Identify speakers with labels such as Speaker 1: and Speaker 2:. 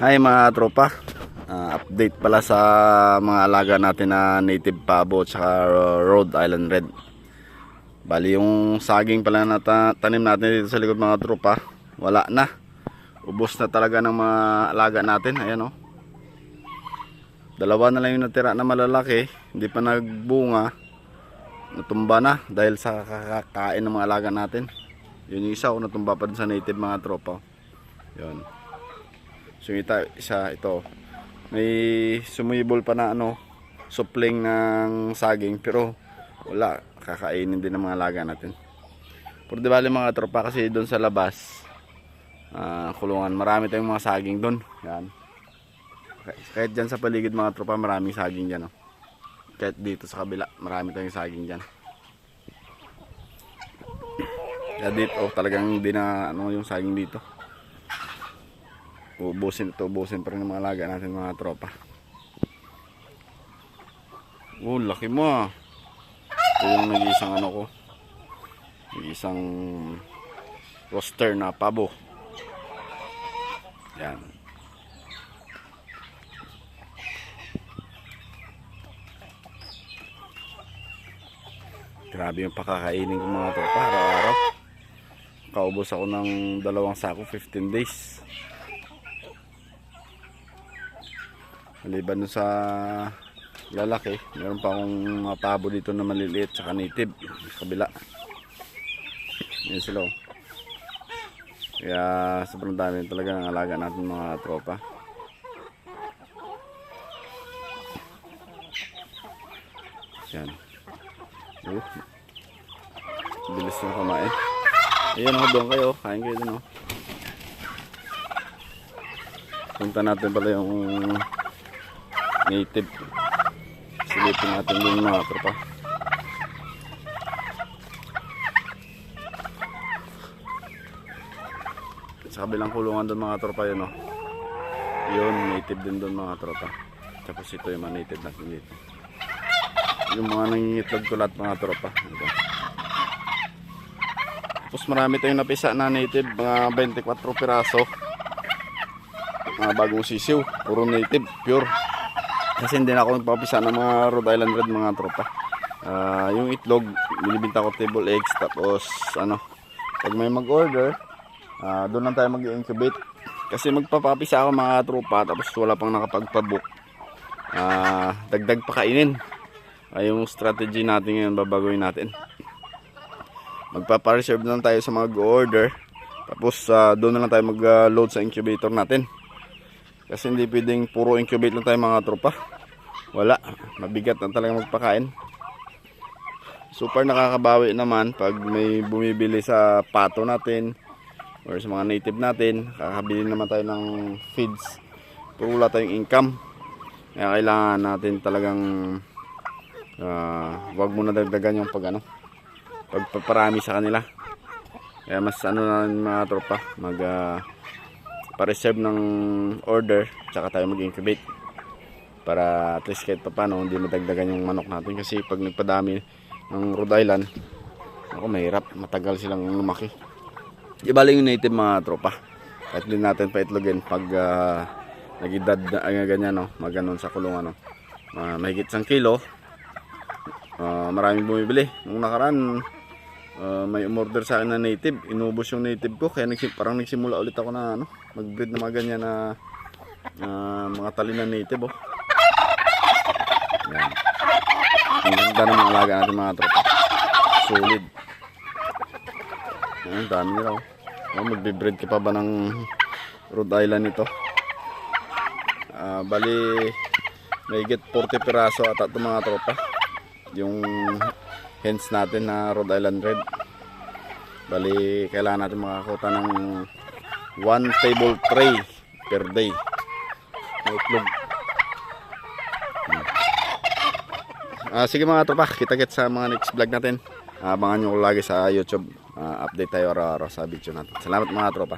Speaker 1: Hi mga tropa, update pala sa mga alaga natin na native pabo at Rhode Island Red. Bali yung saging pala na tanim natin dito sa likod mga tropa, wala na. Ubos na talaga ng mga alaga natin. Ayan o, dalawa na lang yung natira na malalaki, hindi pa nagbunga, natumba na dahil sa kakakain ng mga alaga natin. Yun yung isa o, natumba pa din sa native mga tropa. Yun. So isa ito, may sumibol pa na supling ng saging, pero wala, kakainin din ng mga alaga natin. Pero di bali mga tropa, kasi doon sa labas kulungan, marami tayong mga saging doon. Yan. Kahit dyan sa paligid mga tropa, maraming saging dyan. Kahit dito sa kabila, marami tayong saging dyan. Kaya dito talagang hindi na yung saging dito. Ubusin pa rin ng mga alaga natin mga tropa. Oh, laki mo. Ito yung nag-iisang ko, nag-iisang roster na pabo. Yan. Grabe yung pakakainin ko mga tropa araw-araw. Kaubos ako ng 2 sako 15 days. Maliban sa lalaki, meron pa akong mga pabo dito na maliliit tsaka native sa kabila. Yan sila. Kaya sobrang dami talaga ng alaga natin mga tropa. Yan. Bilis na kumain. Ayun o, doon kayo, kain kayo dun o. Punta natin pala yung native. Silipin natin yung mga tropa. Sa kabilang kulungan doon mga tropa yun o. Yun, native din doon mga tropa. Tapos ito yung mga native natin dito. Yung mga nangingitlog ko lahat mga tropa. Ito. Tapos marami tayong napisa na native, mga 24 piraso. Mga bagong sisiw, puro native, pure. Kasi hindi na ako nagpapisa ng mga Rhode Island Red mga tropa. Yung itlog, binibinta ko table eggs. Tapos pag may mag-order, doon lang tayo mag-incubate. Kasi magpapapisa ako mga tropa, tapos wala pang nakapagpabook. Dagdag pa kainin. Yung strategy natin ngayon, babaguhin natin. Magpapa-reserve na lang tayo sa mag-order. Tapos doon na lang tayo mag-load sa incubator natin. Kasi hindi pwedeng puro incubate lang tayo mga tropa. Wala, mabigat na talaga magpakain. Super nakakabawi naman pag may bumibili sa pato natin or sa mga native natin. Kakabili naman tayo ng feeds, pero wala tayong income. Kaya kailangan natin talagang wag muna dagdagan yung pagpaparami sa kanila. Kaya mas na mga tropa, pa-reserve ng order, tsaka tayo mag-incubate para at least kahit pa paano hindi madagdagan yung manok natin. Kasi pag nagpadami ng Rhode Island, mahirap, matagal silang lumaki. Ibalik yung native mga tropa, kahit din natin paitlogin pag nagidad ganyan maganon sa kulungan mahigit 1 kilo. Maraming bumibili. Nung nakaraan may umorder sa akin na native, inubos yung native ko, kaya parang nagsimula ulit ako na mag-breed na mga ganyan na mga tali na native Yan. Ang ganda ng mga alaga natin mga tropa, solid. Ang dami nila magbe-breed ka pa ba ng Rhode Island ito? Bali mahigit 40 piraso ata ito mga tropa, yung hens natin na Rhode Island Red. Bali kailangan natin makakuha ng 1 table tray per day na itlog. Sige mga tropa, kita-kits sa mga next vlog natin. Abangan nyo lagi sa YouTube. Update tayo araw-araw sa video natin. Salamat mga tropa.